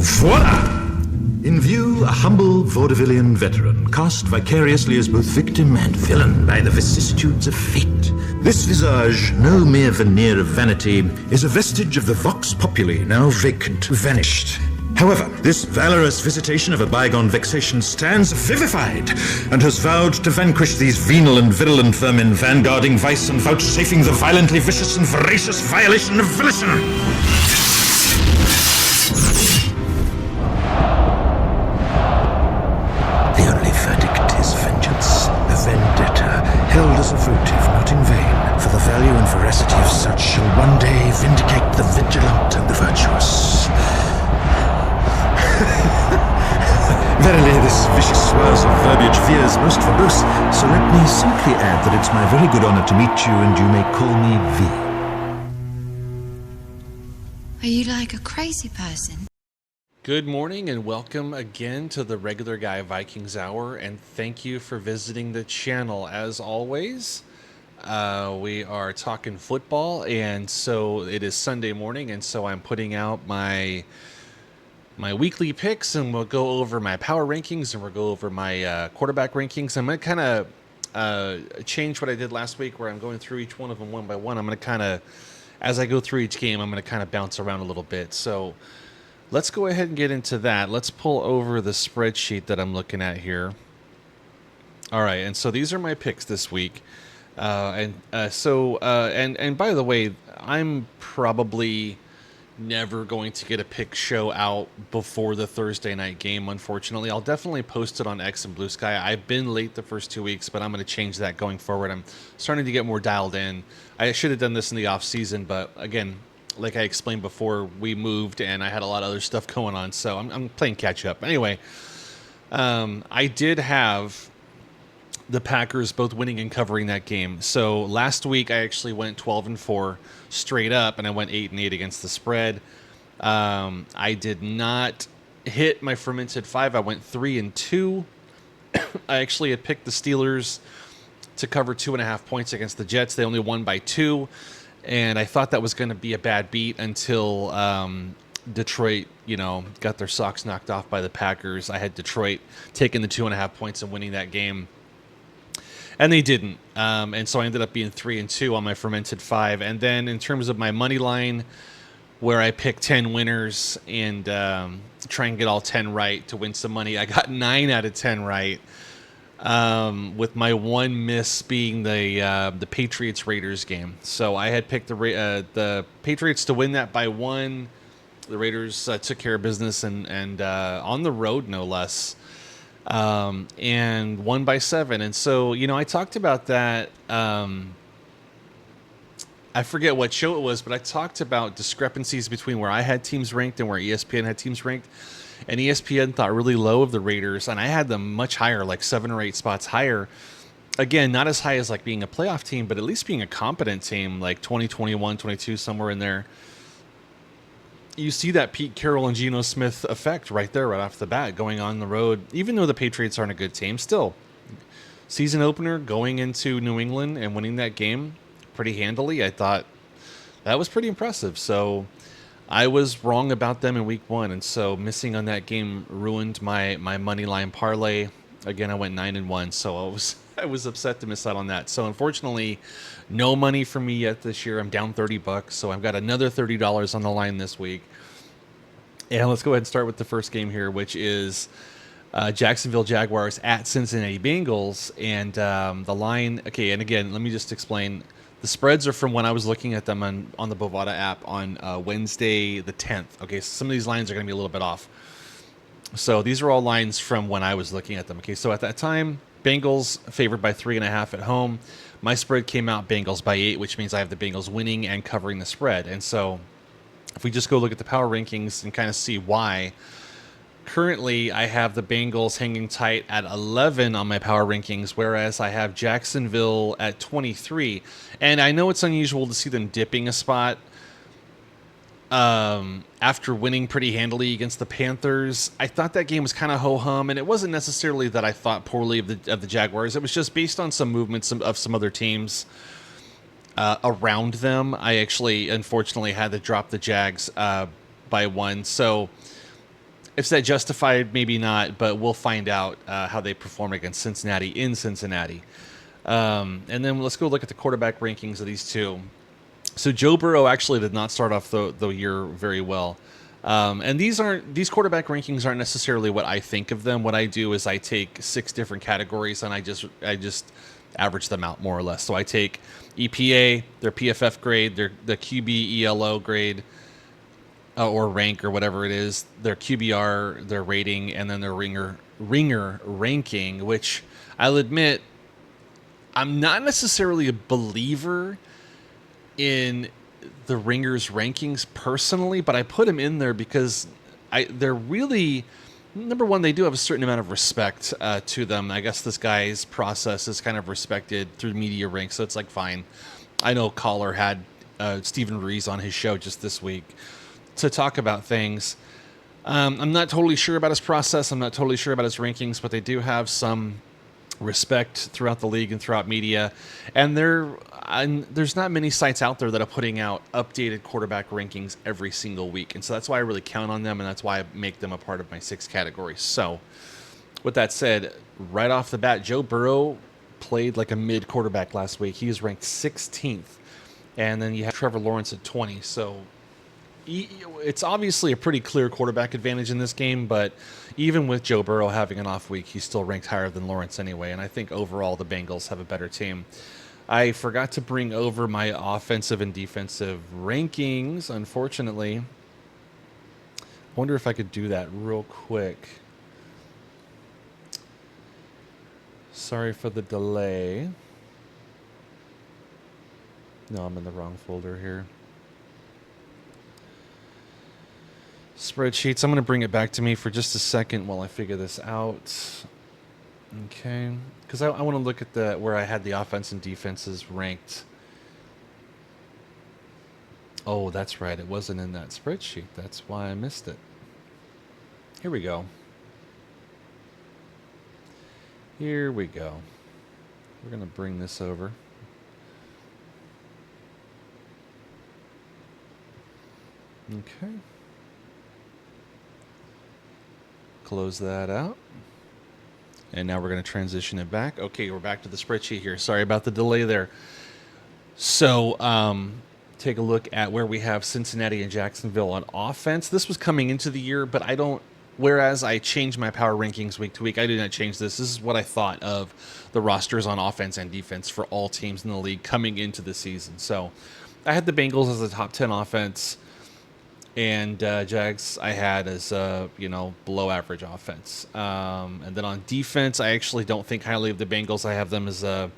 Voila! In view, a humble vaudevillian veteran, cast vicariously as both victim and villain by the vicissitudes of fate. This visage, no mere veneer of vanity, is a vestige of the vox populi, now vacant, vanished. However, this valorous visitation of a bygone vexation stands vivified, and has vowed to vanquish these venal and virulent vermin, vanguarding vice and vouchsafing the violently vicious and voracious violation of volition. The only verdict is vengeance, a vendetta, held as a votive, not in vain, for the value and veracity of such shall one day vindicate the vigilant and the virtuous. Verily, this vicious swirls of verbiage veers most verbose, so let me simply add that it's my very good honor to meet you, and you may call me V. Are you like a crazy person? Good morning and welcome again to the Regular Guy Vikings Hour, and thank you for visiting the channel. As always, we are talking football, and so it is Sunday morning, and so I'm putting out my weekly picks, and we'll go over my power rankings, and we'll go over my quarterback rankings. I'm going to kind of change what I did last week, where I'm going through each one of them one by one. I'm going to kind of, as I go through each game, I'm going to kind of bounce around a little bit. So let's go ahead and get into that. Let's pull over the spreadsheet that I'm looking at here. All right, and so these are my picks this week. And by the way, I'm probably never going to get a pick show out before the Thursday night game, unfortunately. I'll definitely post it on X and BlueSky. I've been late the first 2 weeks, but I'm going to change that going forward. I'm starting to get more dialed in. I should have done this in the off season, but again, like I explained before, we moved and I had a lot of other stuff going on, so I'm playing catch up. Anyway, I did have the Packers both winning and covering that game. So last week I actually went 12-4 straight up, and I went 8-8 against the spread. I did not hit my Fermented Five. I went 3-2. I actually had picked the Steelers to cover 2.5 points against the Jets. They only won by 2, and I thought that was going to be a bad beat until Detroit, got their socks knocked off by the Packers. I had Detroit taking the 2.5 points and winning that game. And they didn't. And so I ended up being 3-2 on my Fermented Five. And then in terms of my money line, where I picked 10 winners and try and get all 10 right to win some money, I got 9 out of 10 right, with my one miss being the Patriots-Raiders game. So I had picked the Patriots to win that by 1. The Raiders took care of business and on the road, no less. And won by 7. And so, I talked about that. I forget what show it was, but I talked about discrepancies between where I had teams ranked and where ESPN had teams ranked. And ESPN thought really low of the Raiders, and I had them much higher, like 7 or 8 spots higher. Again, not as high as like being a playoff team, but at least being a competent team, like 20, 21, 22, somewhere in there. You see that Pete Carroll and Geno Smith effect right there, right off the bat, going on the road. Even though the Patriots aren't a good team, still, season opener, going into New England and winning that game pretty handily, I thought that was pretty impressive. So I was wrong about them in week 1, and so missing on that game ruined my money line parlay. Again, I went 9-1, so I was upset to miss out on that. So unfortunately, no money for me yet this year. I'm down $30, so I've got another $30 on the line this week. And let's go ahead and start with the first game here, which is Jacksonville Jaguars at Cincinnati Bengals. And the line, okay, and again, let me just explain. The spreads are from when I was looking at them on the Bovada app on Wednesday the 10th. Okay, so some of these lines are going to be a little bit off. So these are all lines from when I was looking at them. Okay, so at that time, Bengals favored by 3.5 at home. My spread came out Bengals by 8, which means I have the Bengals winning and covering the spread. And so if we just go look at the power rankings and kind of see why, currently I have the Bengals hanging tight at 11 on my power rankings, whereas I have Jacksonville at 23. And I know it's unusual to see them dipping a spot after winning pretty handily against the Panthers. I thought that game was kind of ho-hum, and it wasn't necessarily that I thought poorly of the Jaguars. It was just based on some movements of some other teams around them. I actually, unfortunately, had to drop the Jags by 1. So Is that justified? Maybe not, but we'll find out how they perform against Cincinnati in Cincinnati. And then let's go look at the quarterback rankings of these two. So Joe Burrow actually did not start off the year very well. And these quarterback rankings aren't necessarily what I think of them. What I do is I take 6 different categories and I just average them out more or less. So I take EPA, their PFF grade, the QB ELO grade, or rank or whatever it is, their QBR, their rating, and then their ringer ranking, which I'll admit I'm not necessarily a believer in the ringers rankings personally, but I put them in there because they're really, number one, they do have a certain amount of respect to them. I guess this guy's process is kind of respected through media ranks, so it's like fine. I know Collar had Stephen Ruiz on his show just this week to talk about things. I'm not totally sure about his process. I'm not totally sure about his rankings, but they do have some respect throughout the league and throughout media. And there's not many sites out there that are putting out updated quarterback rankings every single week. And so that's why I really count on them, and that's why I make them a part of my 6 categories. So with that said, right off the bat, Joe Burrow played like a mid quarterback last week. He was ranked 16th. And then you have Trevor Lawrence at 20. So it's obviously a pretty clear quarterback advantage in this game, but even with Joe Burrow having an off week, he's still ranked higher than Lawrence anyway, and I think overall the Bengals have a better team. I forgot to bring over my offensive and defensive rankings, unfortunately. I wonder if I could do that real quick. Sorry for the delay. No, I'm in the wrong folder here. Spreadsheets. I'm going to bring it back to me for just a second while I figure this out. Okay. Because I want to look at where I had the offense and defenses ranked. Oh, that's right. It wasn't in that spreadsheet. That's why I missed it. Here we go. Here we go. We're going to bring this over. Okay. Close that out. And now we're going to transition it back. Okay, we're back to the spreadsheet here. Sorry about the delay there. So, take a look at where we have Cincinnati and Jacksonville on offense. This was coming into the year, but whereas I changed my power rankings week to week, I did not change this. This is what I thought of the rosters on offense and defense for all teams in the league coming into the season. So, I had the Bengals as a top 10 offense. And Jags I had as below average offense. And then on defense, I actually don't think highly of the Bengals. I have them as a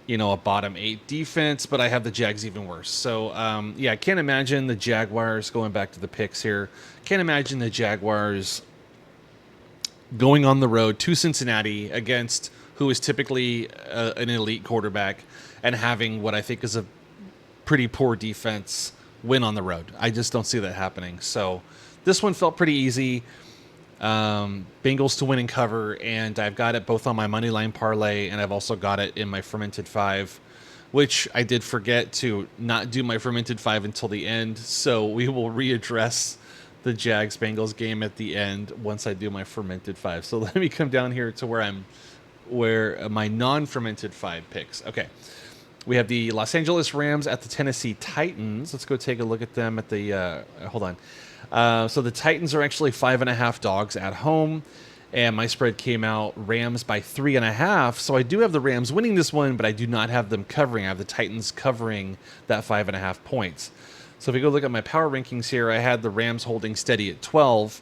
bottom 8 defense, but I have the Jags even worse. So I can't imagine the Jaguars, going back to the picks here, can't imagine the Jaguars going on the road to Cincinnati against who is typically an elite quarterback and having what I think is a pretty poor defense win on the road. I just don't see that happening. So this one felt pretty easy. Bengals to win and cover, and I've got it both on my money line parlay, and I've also got it in my Fermented Five, which I did forget to not do my Fermented Five until the end. So we will readdress the Jags-Bengals game at the end once I do my Fermented Five. So let me come down here to where my non-Fermented Five picks. Okay. We have the Los Angeles Rams at the Tennessee Titans. Let's go take a look at them at the... hold on. So the Titans are actually 5.5 dogs at home. And my spread came out Rams by 3.5. So I do have the Rams winning this one, but I do not have them covering. I have the Titans covering that 5.5 points. So if we go look at my power rankings here, I had the Rams holding steady at 12.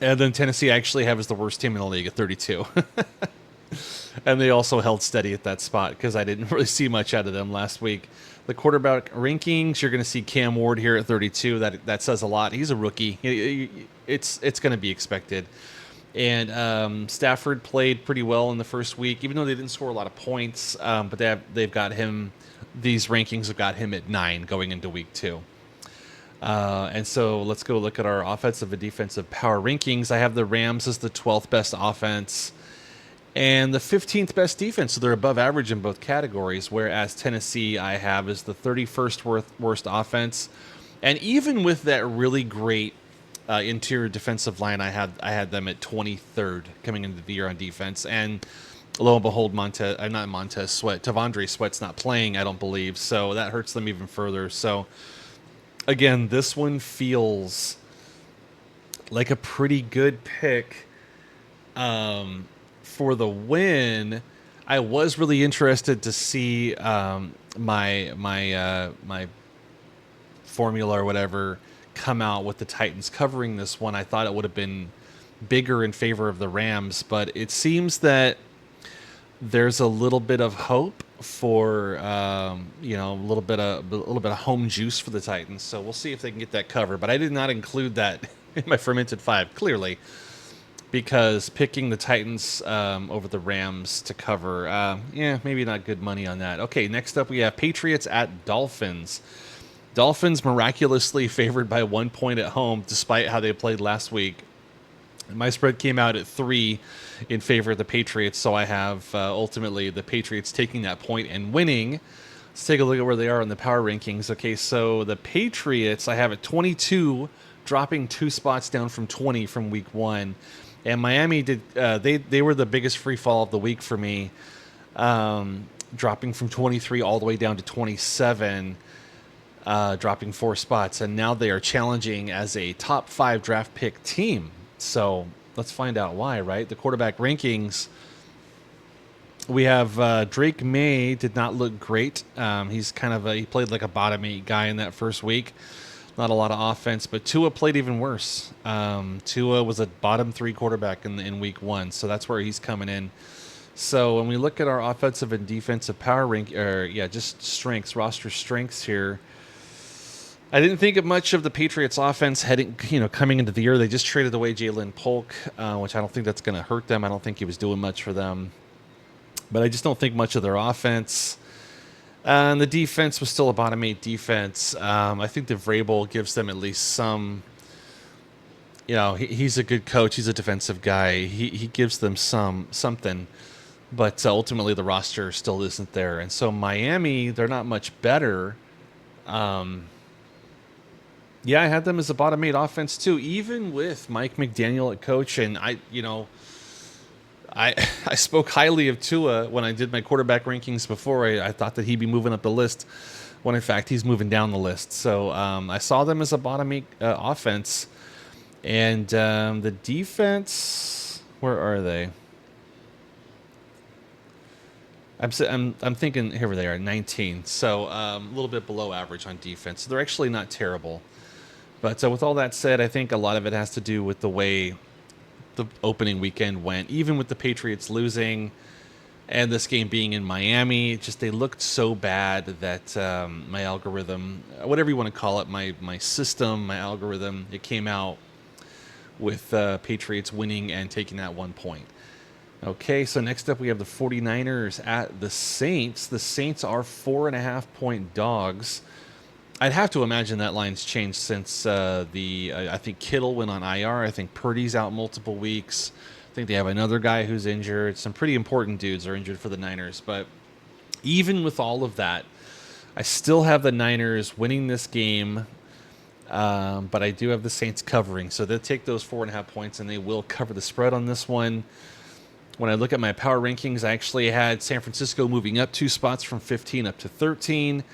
And then Tennessee I actually have as the worst team in the league at 32. And they also held steady at that spot because I didn't really see much out of them last week. The quarterback rankings, you're going to see Cam Ward here at 32. That says a lot. He's a rookie. It's going to be expected. And Stafford played pretty well in the first week, even though they didn't score a lot of points. But they've got him. These rankings have got him at 9 going into week 2. And so let's go look at our offensive and defensive power rankings. I have the Rams as the 12th best offense and the 15th best defense, so they're above average in both categories, whereas Tennessee I have as the 31st worst offense. And even with that really great interior defensive line. I had them at 23rd coming into the year on defense, and lo and behold, Tavondre Sweat's not playing, I don't believe, so that hurts them even further. So again, this one feels like a pretty good pick for the win. I was really interested to see my formula or whatever come out with the Titans covering this one. I thought it would have been bigger in favor of the Rams, but it seems that there's a little bit of hope for a little bit of home juice for the Titans. So we'll see if they can get that cover. But I did not include that in my Fermented Five, clearly, because picking the Titans over the Rams to cover, maybe not good money on that. Okay, next up we have Patriots at Dolphins. Dolphins miraculously favored by 1 point at home, despite how they played last week. My spread came out at 3 in favor of the Patriots, so I have ultimately the Patriots taking that point and winning. Let's take a look at where they are in the power rankings. Okay, so the Patriots, I have at 22, dropping 2 spots down from 20 from week 1. And Miami did they were the biggest free fall of the week for me, dropping from 23 all the way down to 27, dropping 4 spots. And now they are challenging as a top 5 draft pick team. So let's find out why, right? The quarterback rankings, we have Drake May did not look great. He's he played like a bottom 8 guy in that first week. Not a lot of offense, but Tua played even worse. Tua was a bottom 3 quarterback in week 1, so that's where he's coming in. So when we look at our offensive and defensive power just strengths, roster strengths here, I didn't think of much of the Patriots offense coming into the year. They just traded away Jalen Polk, which I don't think that's going to hurt them. I don't think he was doing much for them. But I just don't think much of their offense. And the defense was still a bottom 8 defense. I think that Vrabel gives them at least some, he's a good coach. He's a defensive guy. He gives them something. But ultimately the roster still isn't there. And so Miami, they're not much better. I had them as a bottom 8 offense too, even with Mike McDaniel at coach. And I spoke highly of Tua when I did my quarterback rankings before. I thought that he'd be moving up the list, when in fact he's moving down the list. So I saw them as a bottom 8 offense. And the defense, where are they? I'm thinking, here they are, 19. So a little bit below average on defense. So they're actually not terrible. But with all that said, I think a lot of it has to do with the way the opening weekend went. Even with the Patriots losing and this game being in Miami, they looked so bad that my algorithm, whatever you want to call it, my system, my algorithm, it came out with Patriots winning and taking that 1 point. Okay, so next up we have the 49ers at the Saints. The Saints are 4.5-point dogs. I'd have to imagine that line's changed since I think Kittle went on IR. I think Purdy's out multiple weeks. I think they have another guy who's injured. Some pretty important dudes are injured for the Niners. But even with all of that, I still have the Niners winning this game. But I do have the Saints covering. So they'll take those 4.5 points and they will cover the spread on this one. When I look at my power rankings, I actually had San Francisco moving up 2 spots from 15 up to 13.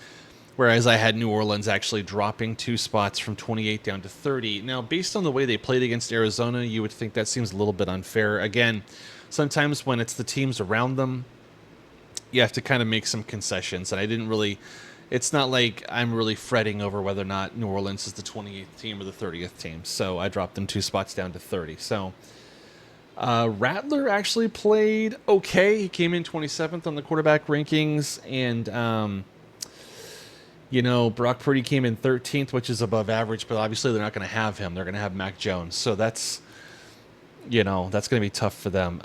Whereas I had New Orleans actually dropping 2 spots from 28 down to 30. Now, based on the way they played against Arizona, you would think that seems a little bit unfair. Again, sometimes when it's the teams around them, you have to kind of make some concessions. And it's not like I'm really fretting over whether or not New Orleans is the 28th team or the 30th team. So I dropped them 2 spots down to 30. So Rattler actually played okay. He came in 27th on the quarterback rankings. And, Brock Purdy came in 13th, which is above average, but obviously they're not going to have him. They're going to have Mac Jones. So that's going to be tough for them.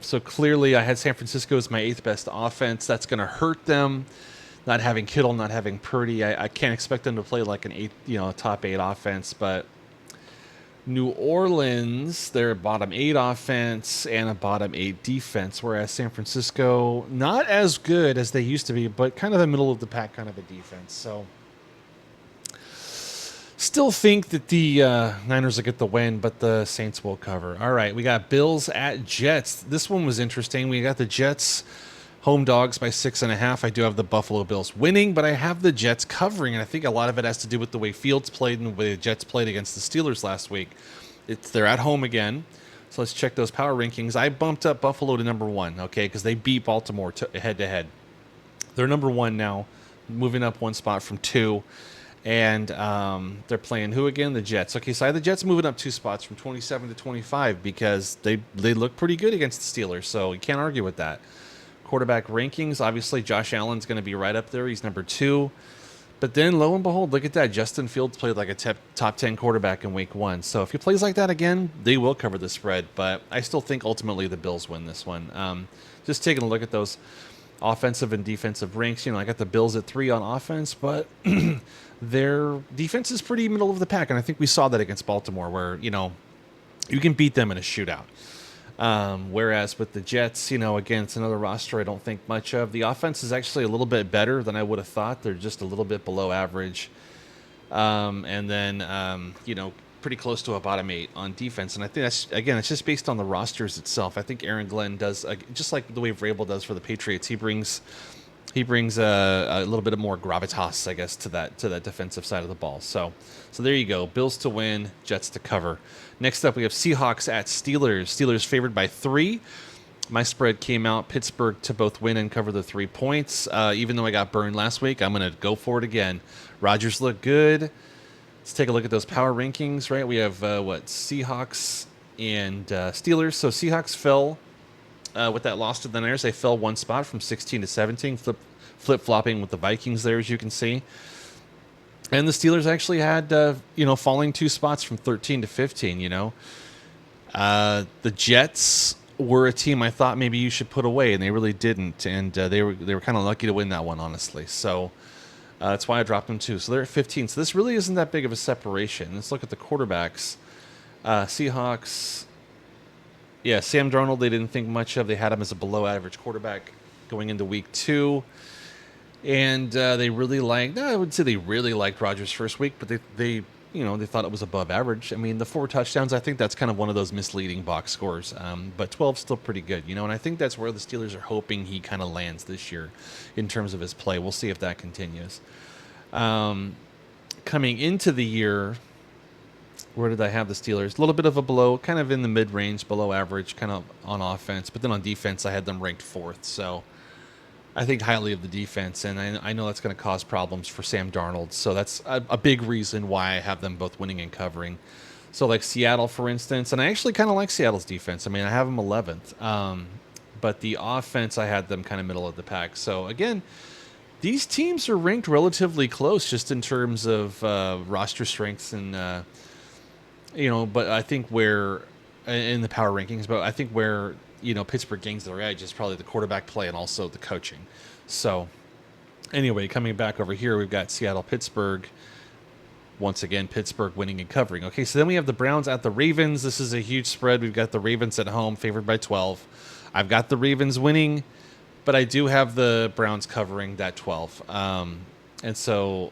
So clearly I had San Francisco as my 8th best offense. That's going to hurt them. Not having Kittle, not having Purdy. I can't expect them to play like a top 8 offense, but New Orleans, they're a bottom 8 offense and a bottom 8 defense, whereas San Francisco, not as good as they used to be, but kind of a middle of the pack kind of a defense. So still think that the Niners will get the win, but the Saints will cover. All right, we got Bills at Jets. This one was interesting. We got the Jets home dogs by 6.5. I do have the Buffalo Bills winning, but I have the Jets covering, and I think a lot of it has to do with the way Fields played and the way the Jets played against the Steelers last week. They're at home again, so let's check those power rankings. I bumped up Buffalo to number 1, okay, because they beat Baltimore head-to-head. They're number 1 now, moving up 1 spot from 2. And they're playing who again? The Jets. Okay, so I have the Jets moving up 2 spots from 27 to 25 because they look pretty good against the Steelers, so you can't argue with that. Quarterback rankings, obviously Josh Allen's going to be right up there. He's number 2. But then, lo and behold, look at that. Justin Fields played like a top 10 quarterback in week 1. So if he plays like that again, they will cover the spread. But I still think ultimately the Bills win this one. Just taking a look at those offensive and defensive ranks. I got the Bills at 3 on offense, but their defense is pretty middle of the pack. And I think we saw that against Baltimore where, you can beat them in a shootout. Whereas with the Jets, again, it's another roster I don't think much of. The offense is actually a little bit better than I would have thought. They're just a little bit below average. And then, pretty close to a bottom 8 on defense. And I think that's, again, it's just based on the rosters itself. I think Aaron Glenn does, just like the way Vrabel does for the Patriots, he brings a little bit of more gravitas, I guess, to that defensive side of the ball. So there you go. Bills to win, Jets to cover. Next up, we have Seahawks at Steelers. Steelers favored by 3. My spread came out Pittsburgh to both win and cover the 3 points. Even though I got burned last week, I'm going to go for it again. Rodgers looked good. Let's take a look at those power rankings, right? We have, Seahawks and Steelers. So Seahawks fell with that loss to the Niners. They fell 1 spot from 16 to 17, flip-flopping with the Vikings there, as you can see. And the Steelers actually had, falling 2 spots from 13 to 15, The Jets were a team I thought maybe you should put away, and they really didn't. And they were kind of lucky to win that one, honestly. So that's why I dropped them too. So they're at 15. So this really isn't that big of a separation. Let's look at the quarterbacks. Seahawks, Sam Darnold, they didn't think much of. They had him as a below-average quarterback going into week 2. And they really liked, I would say they really liked Rodgers' first week, but they thought it was above average. I mean, the 4 touchdowns, I think that's kind of one of those misleading box scores. But 12 is still pretty good, and I think that's where the Steelers are hoping he kind of lands this year in terms of his play. We'll see if that continues. Coming into the year, where did I have the Steelers? A little bit of a below, kind of in the mid-range, below average, kind of on offense. But then on defense, I had them ranked 4th. So I think highly of the defense, and I know that's going to cause problems for Sam Darnold. So that's a big reason why I have them both winning and covering. So like Seattle, for instance, and I actually kind of like Seattle's defense. I mean, I have them 11th. But the offense, I had them kind of middle of the pack. So again, these teams are ranked relatively close just in terms of roster strengths and, but I think where in the power rankings, but I think where Pittsburgh gains their edge is probably the quarterback play and also the coaching. So anyway, coming back over here, we've got Seattle, Pittsburgh. Once again, Pittsburgh winning and covering. Okay, so then we have the Browns at the Ravens. This is a huge spread. We've got the Ravens at home, favored by 12. I've got the Ravens winning, but I do have the Browns covering that 12. And so,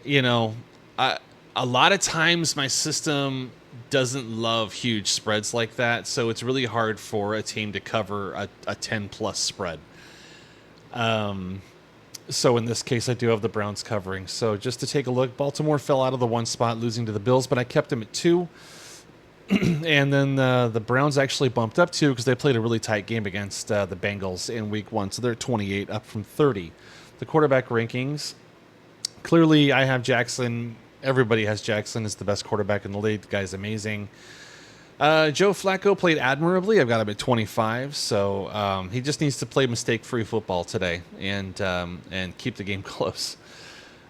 a lot of times my system doesn't love huge spreads like that, so it's really hard for a team to cover a 10-plus spread. So in this case, I do have the Browns covering. So just to take a look, Baltimore fell out of the 1 spot, losing to the Bills, but I kept them at 2. And then the Browns actually bumped up 2 because they played a really tight game against the Bengals in week 1, so they're 28, up from 30. The quarterback rankings, clearly I have Jackson. Everybody has Jackson as the best quarterback in the league. The guy's amazing. Joe Flacco played admirably. I've got him at 25, so he just needs to play mistake-free football today and keep the game close.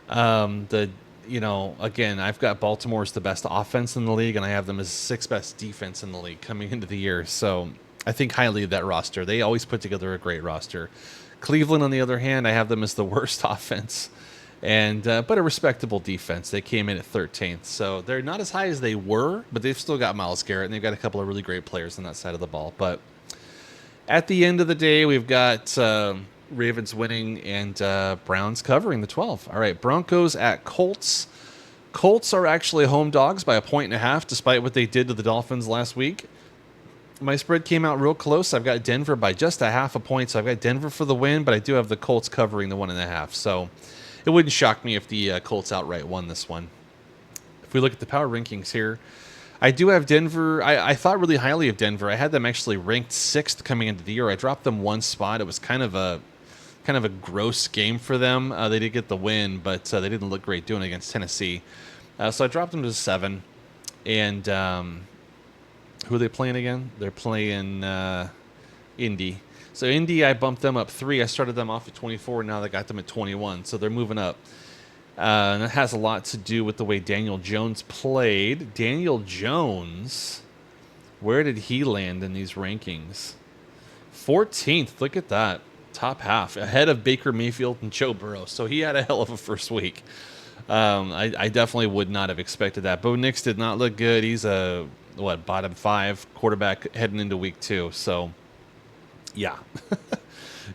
Again, I've got Baltimore as the best offense in the league, and I have them as 6th best defense in the league coming into the year. So I think highly of that roster. They always put together a great roster. Cleveland, on the other hand, I have them as the worst offense. But a respectable defense. They came in at 13th. So they're not as high as they were, but they've still got Myles Garrett, and they've got a couple of really great players on that side of the ball. But at the end of the day, we've got Ravens winning and Browns covering the 12. All right, Broncos at Colts. Colts are actually home dogs by 1.5, despite what they did to the Dolphins last week. My spread came out real close. I've got Denver by just a 0.5 point, so I've got Denver for the win, but I do have the Colts covering the 1.5. So it wouldn't shock me if the Colts outright won this one. If we look at the power rankings here, I do have Denver. I thought really highly of Denver. I had them actually ranked 6th coming into the year. I dropped them 1 spot. It was kind of a gross game for them. They did get the win, but they didn't look great doing it against Tennessee. So I dropped them to 7. And who are they playing again? They're playing Indy. So Indy, I bumped them up 3. I started them off at 24, and now they got them at 21. So they're moving up. And that has a lot to do with the way Daniel Jones played. Daniel Jones, where did he land in these rankings? 14th. Look at that. Top half. Ahead of Baker Mayfield and Joe Burrow. So he had a hell of a first week. I definitely would not have expected that. Bo Nix did not look good. He's a, bottom 5 quarterback heading into week 2. So, yeah.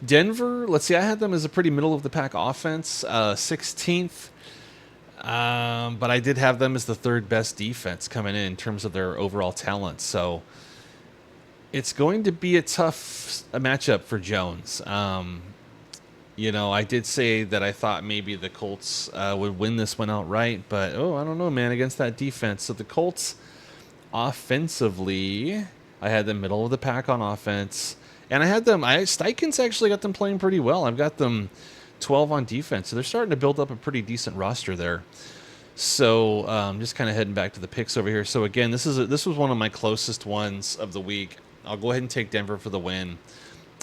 Denver, let's see, I had them as a pretty middle-of-the-pack offense, 16th. But I did have them as the 3rd best defense coming in terms of their overall talent. So it's going to be a tough matchup for Jones. I did say that I thought maybe the Colts would win this one outright, but, I don't know, man, against that defense. So the Colts, offensively, I had them middle of the pack on offense. And I had them, Steichens actually got them playing pretty well. I've got them 12 on defense. So they're starting to build up a pretty decent roster there. So just kind of heading back to the picks over here. So again, this was one of my closest ones of the week. I'll go ahead and take Denver for the win.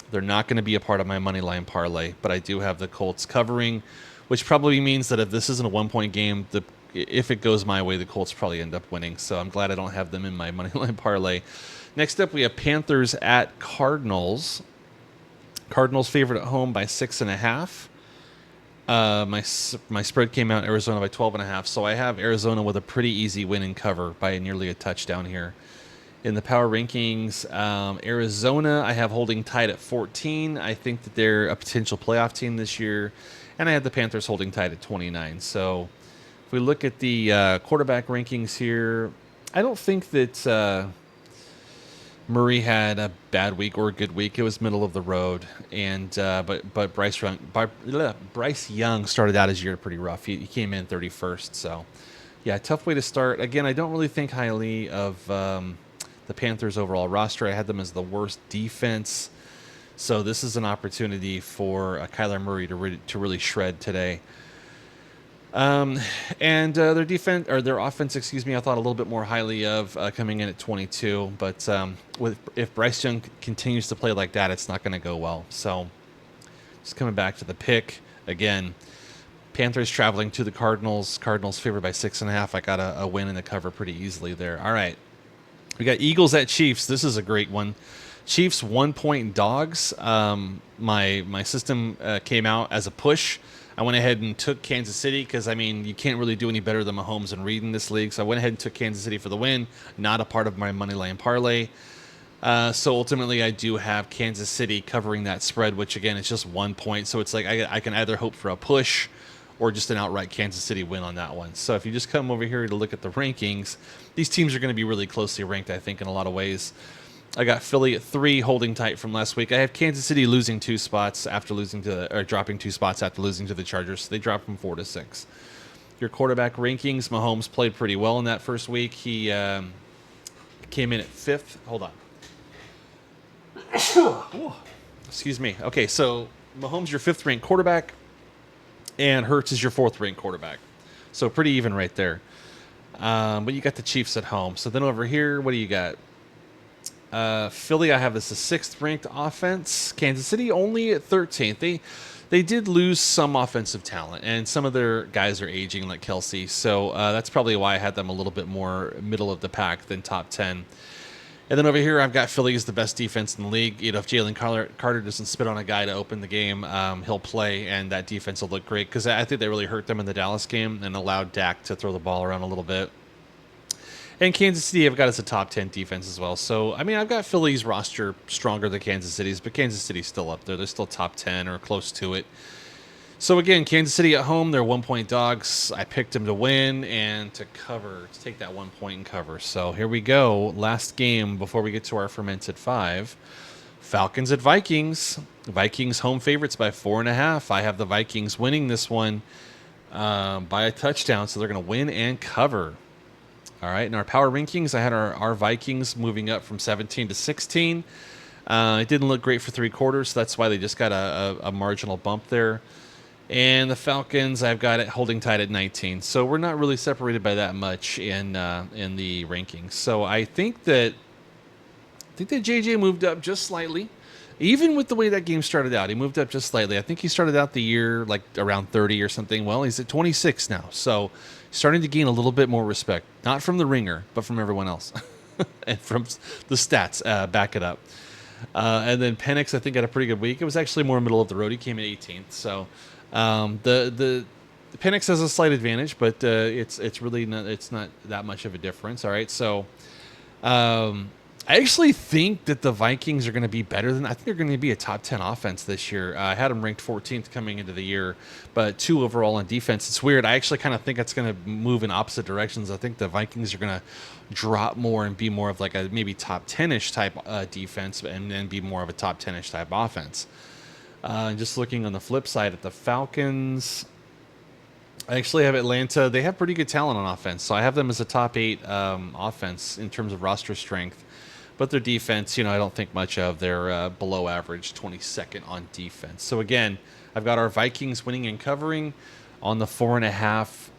They're not going to be a part of my money line parlay, but I do have the Colts covering, which probably means that if this isn't a 1-point game, if it goes my way, the Colts probably end up winning. So I'm glad I don't have them in my money line parlay. Next up, we have Panthers at Cardinals. Cardinals favored at home by 6.5. My spread came out Arizona by 12.5, so I have Arizona with a pretty easy win and cover by nearly a touchdown here. In the power rankings, Arizona I have holding tight at 14. I think that they're a potential playoff team this year, and I had the Panthers holding tight at 29. So if we look at the quarterback rankings here, I don't think that Murray had a bad week or a good week. It was middle of the road, and but Bryce Young started out his year pretty rough. He came in 31st, so yeah, tough way to start. Again, I don't really think highly of the Panthers' overall roster. I had them as the worst defense, so this is an opportunity for Kyler Murray to really shred today. And their defense or their offense, I thought a little bit more highly of coming in at 22. But if Bryce Young continues to play like that, it's not going to go well. So just coming back to the pick again, Panthers traveling to the Cardinals. Cardinals favored by 6.5. I got a win in the cover pretty easily there. All right, we got Eagles at Chiefs. This is a great one. Chiefs 1-point dogs. My system came out as a push. I went ahead and took Kansas City because, you can't really do any better than Mahomes and Reed in this league. So I went ahead and took Kansas City for the win, not a part of my money line parlay. So ultimately, I do have Kansas City covering that spread, which, again, is just 1 point. So it's like I can either hope for a push or just an outright Kansas City win on that one. So if you just come over here to look at the rankings, these teams are going to be really closely ranked, I think, in a lot of ways. I got Philly at 3, holding tight from last week. I have Kansas City losing 2 spots after dropping 2 spots after losing to the Chargers. So they dropped from 4 to 6. Your quarterback rankings, Mahomes played pretty well in that first week. He came in at 5th. Hold on. Excuse me. Okay, so Mahomes, your 5th ranked quarterback, and Hurts is your 4th ranked quarterback. So pretty even right there. But you got the Chiefs at home. So then over here, what do you got? Philly, I have this a 6th ranked offense. Kansas City only at 13th. They did lose some offensive talent, and some of their guys are aging, like Kelsey. So that's probably why I had them a little bit more middle of the pack than top 10. And then over here, I've got Philly as the best defense in the league. If Jalen Carter doesn't spit on a guy to open the game, he'll play, and that defense will look great because I think they really hurt them in the Dallas game and allowed Dak to throw the ball around a little bit. And Kansas City, I've got as a top 10 defense as well. So, I've got Philly's roster stronger than Kansas City's, but Kansas City's still up there. They're still top 10 or close to it. So again, Kansas City at home, they're 1-point dogs. I picked them to win and to cover, to take that 1 point and cover. So here we go. Last game before we get to our Fermented Five. Falcons at Vikings. Vikings home favorites by 4.5. I have the Vikings winning this one by a touchdown, so they're going to win and cover. All right, in our power rankings, I had our Vikings moving up from 17 to 16. It didn't look great for 3 quarters, so that's why they just got a marginal bump there. And the Falcons, I've got it holding tight at 19. So we're not really separated by that much in the rankings. So I think that JJ moved up just slightly. Even with the way that game started out, he moved up just slightly. I think he started out the year like around 30 or something. Well, he's at 26 now. So starting to gain a little bit more respect. Not from the ringer, but from everyone else. And from the stats back it up. And then Penix, I think, had a pretty good week. It was actually more middle of the road. He came in 18th. So the Penix has a slight advantage, but it's really not, it's not that much of a difference. All right, so I actually think that the Vikings are going to be better than. I think they're going to be a top 10 offense this year. I had them ranked 14th coming into the year, but 2 overall on defense. It's weird. I actually kind of think it's going to move in opposite directions. I think the Vikings are going to drop more and be more of like a maybe top 10-ish type defense, and then be more of a top 10-ish type offense. Just looking on the flip side at the Falcons, I actually have Atlanta. They have pretty good talent on offense, so I have them as a top 8 offense in terms of roster strength. But their defense, I don't think much of. They're below average, 22nd on defense. So again, I've got our Vikings winning and covering on the 4.5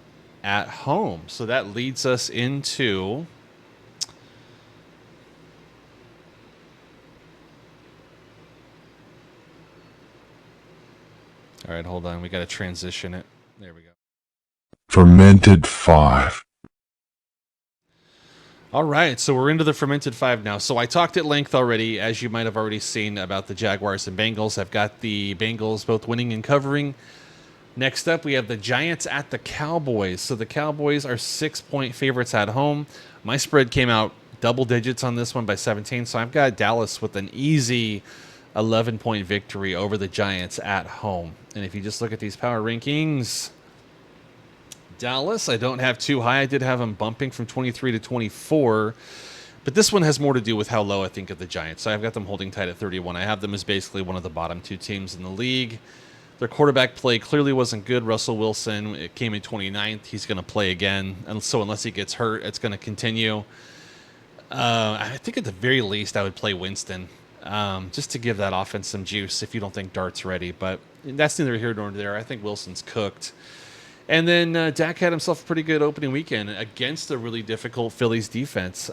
at home. So that leads us into all right, hold on. We got to transition it. There we go. Fermented Five. All right, so we're into the Fermented Five now. So I talked at length already, as you might have already seen, about the Jaguars and Bengals. I've got the Bengals both winning and covering. Next up, we have the Giants at the Cowboys. So the Cowboys are 6-point favorites at home. My spread came out double digits on this one by 17, so I've got Dallas with an easy 11-point victory over the Giants at home. And if you just look at these power rankings, Dallas, I don't have too high. I did have them bumping from 23 to 24. But this one has more to do with how low I think of the Giants. So I've got them holding tight at 31. I have them as basically one of the bottom 2 teams in the league. Their quarterback play clearly wasn't good. Russell Wilson, it came in 29th. He's going to play again. And so unless he gets hurt, it's going to continue. I think at the very least I would play Winston just to give that offense some juice if you don't think Dart's ready. But that's neither here nor there. I think Wilson's cooked. And then Dak had himself a pretty good opening weekend against a really difficult Phillies defense.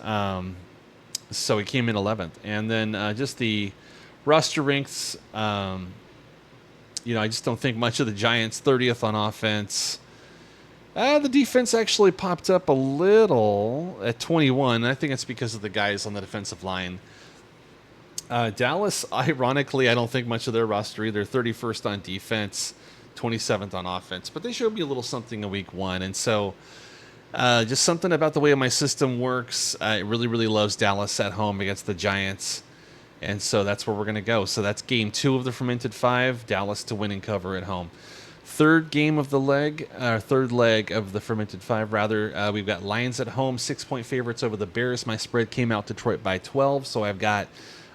So he came in 11th. And then just the roster ranks, I just don't think much of the Giants. 30th on offense. The defense actually popped up a little at 21. I think it's because of the guys on the defensive line. Dallas, ironically, I don't think much of their roster either. 31st on defense. 27th on offense, but they showed me a little something in week 1. And so just something about the way my system works. It really, really loves Dallas at home against the Giants. And so that's where we're going to go. So that's game 2 of the Fermented Five, Dallas to win and cover at home. Third leg of the Fermented Five, rather. We've got Lions at home, 6-point favorites over the Bears. My spread came out Detroit by 12, so I've got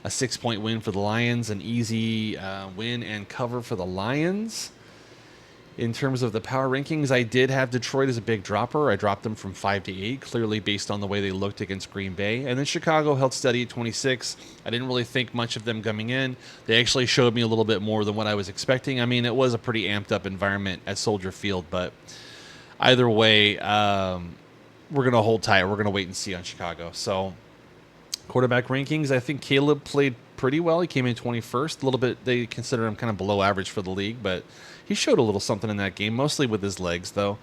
a 6-point win for the Lions, an easy win and cover for the Lions. In terms of the power rankings, I did have Detroit as a big dropper. I dropped them from 5 to 8, clearly based on the way they looked against Green Bay. And then Chicago held steady at 26. I didn't really think much of them coming in. They actually showed me a little bit more than what I was expecting. I mean, it was a pretty amped up environment at Soldier Field, but either way, we're going to hold tight. We're going to wait and see on Chicago. So quarterback rankings, I think Caleb played pretty well. He came in 21st. A little bit, they consider him kind of below average for the league, but he showed a little something in that game, mostly with his legs, though.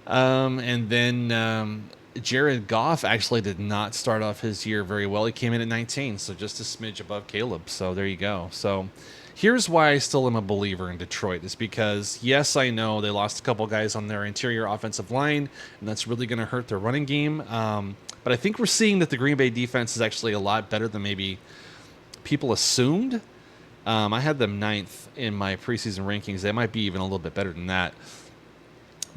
And then Jared Goff actually did not start off his year very well. He came in at 19, so just a smidge above Caleb. So there you go. So here's why I still am a believer in Detroit, is because, yes, I know they lost a couple guys on their interior offensive line, and that's really going to hurt their running game. But I think we're seeing that the Green Bay defense is actually a lot better than maybe people assumed. I had them 9th in my preseason rankings. They might be even a little bit better than that.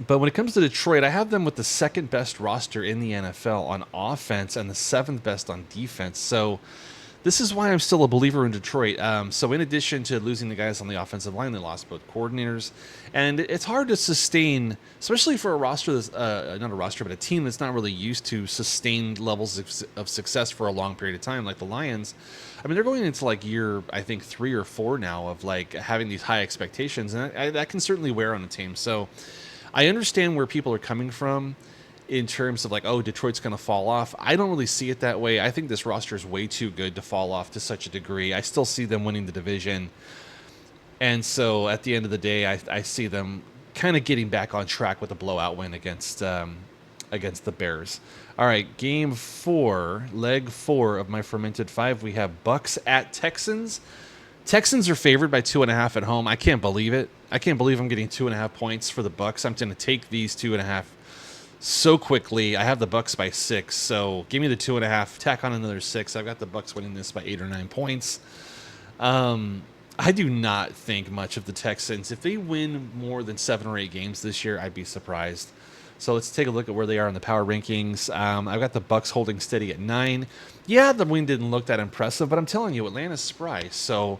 But when it comes to Detroit, I have them with the 2nd best roster in the NFL on offense and the 7th best on defense. So this is why I'm still a believer in Detroit. So in addition to losing the guys on the offensive line, they lost both coordinators. And it's hard to sustain, especially for a roster that's, not a roster, but a team that's not really used to sustained levels of success for a long period of time, like the Lions. I mean, they're going into like year, I think, 3 or 4 now of like having these high expectations. And that can certainly wear on a team. So I understand where people are coming from in terms of like, oh, Detroit's going to fall off. I don't really see it that way. I think this roster is way too good to fall off to such a degree. I still see them winning the division. And so at the end of the day, I see them kind of getting back on track with a blowout win against the Bears. All right, game 4, leg 4 of my Fermented Five. We have Bucks at Texans. Texans are favored by 2.5 at home. I can't believe it. I can't believe I'm getting 2.5 points for the Bucks. I'm going to take these 2.5 so quickly. I have the Bucks by 6, so give me the 2.5. Tack on another 6. I've got the Bucks winning this by 8 or 9 points. I do not think much of the Texans. If they win more than 7 or 8 games this year, I'd be surprised. So let's take a look at where they are in the power rankings. I've got the Bucks holding steady at 9. Yeah, the win didn't look that impressive, but I'm telling you, Atlanta's spry. So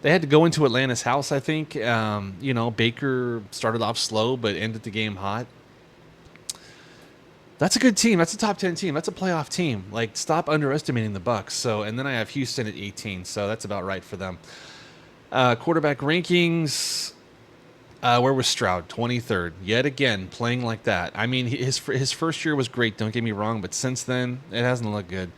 they had to go into Atlanta's house, I think. Baker started off slow, but ended the game hot. That's a good team. That's a top 10 team. That's a playoff team. Like, stop underestimating the Bucks. So, and then I have Houston at 18. So that's about right for them. Quarterback rankings. Where was Stroud? 23rd. Yet again, playing like that. I mean, his first year was great. Don't get me wrong, but since then, it hasn't looked good.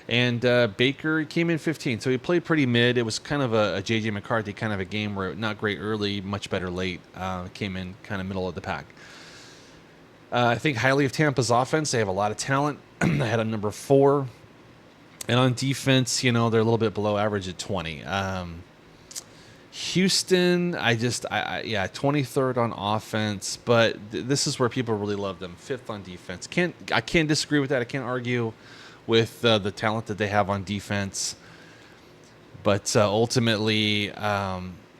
And Baker came in 15, so he played pretty mid. It was kind of a J.J. McCarthy kind of a game where not great early, much better late. Came in kind of middle of the pack. I think highly of Tampa's offense. They have a lot of talent. I had a number 4. And on defense, they're a little bit below average at 20. Houston, 23rd on offense, but this is where people really love them. 5th on defense. I can't disagree with that. I can't argue with the talent that they have on defense. But ultimately,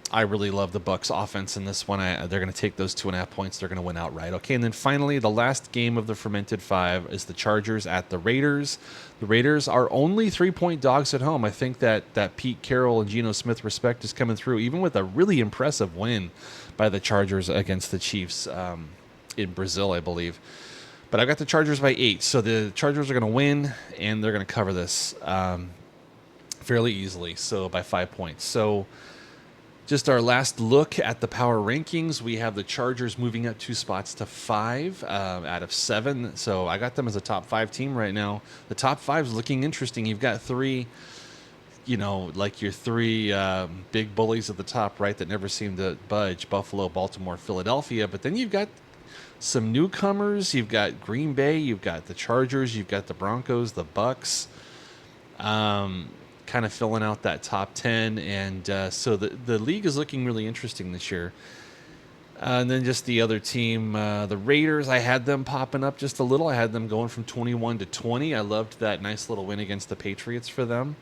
I really love the Bucs offense in this one. They're going to take those 2.5 points. They're going to win outright. Okay, and then finally, the last game of the Fermented Five is the Chargers at the Raiders. The Raiders are only 3-point dogs at home. I think that Pete Carroll and Geno Smith respect is coming through, even with a really impressive win by the Chargers against the Chiefs in Brazil, I believe. But I've got the Chargers by 8, so the Chargers are going to win, and they're going to cover this fairly easily, so by 5 points. So just our last look at the power rankings. We have the Chargers moving up 2 spots to 5 out of 7. So I got them as a top 5 team right now. The top 5 is looking interesting. You've got 3, like your 3 big bullies at the top, right, that never seem to budge: Buffalo, Baltimore, Philadelphia. But then you've got some newcomers. You've got Green Bay. You've got the Chargers. You've got the Broncos, the Bucks. Kind of filling out that top 10, and so the league is looking really interesting this year. And then just the other team, the Raiders, I had them popping up just a little. I had them going from 21 to 20. I loved that nice little win against the Patriots for them.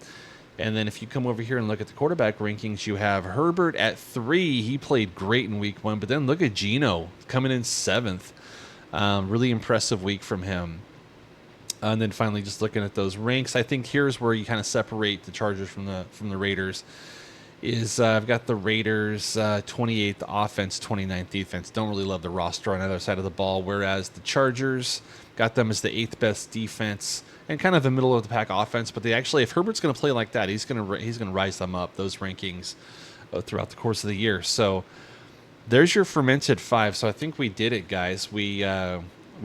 And then if you come over here and look at the quarterback rankings, you have Herbert at 3. He played great in week 1, but then look at Geno coming in 7th. Really impressive week from him. And then finally, just looking at those ranks, I think here's where you kind of separate the Chargers from the Raiders. I've got the Raiders 28th offense, 29th defense. Don't really love the roster on the other side of the ball, whereas the Chargers got them as the 8th best defense and kind of the middle of the pack offense. But they actually, if Herbert's going to play like that, he's going to rise them up, those rankings, throughout the course of the year. So there's your Fermented Five. So I think we did it, guys. We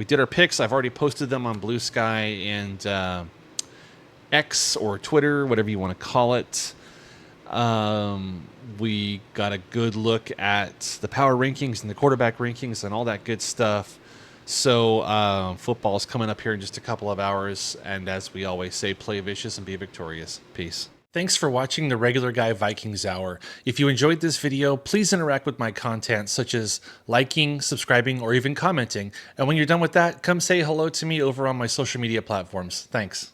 did our picks. I've already posted them on BlueSky and X or Twitter, whatever you want to call it. We got a good look at the power rankings and the quarterback rankings and all that good stuff. So football's coming up here in just a couple of hours. And as we always say, play vicious and be victorious. Peace. Thanks for watching the Regular Guy Vikings Hour. If you enjoyed this video, please interact with my content, such as liking, subscribing, or even commenting. And when you're done with that, come say hello to me over on my social media platforms. Thanks.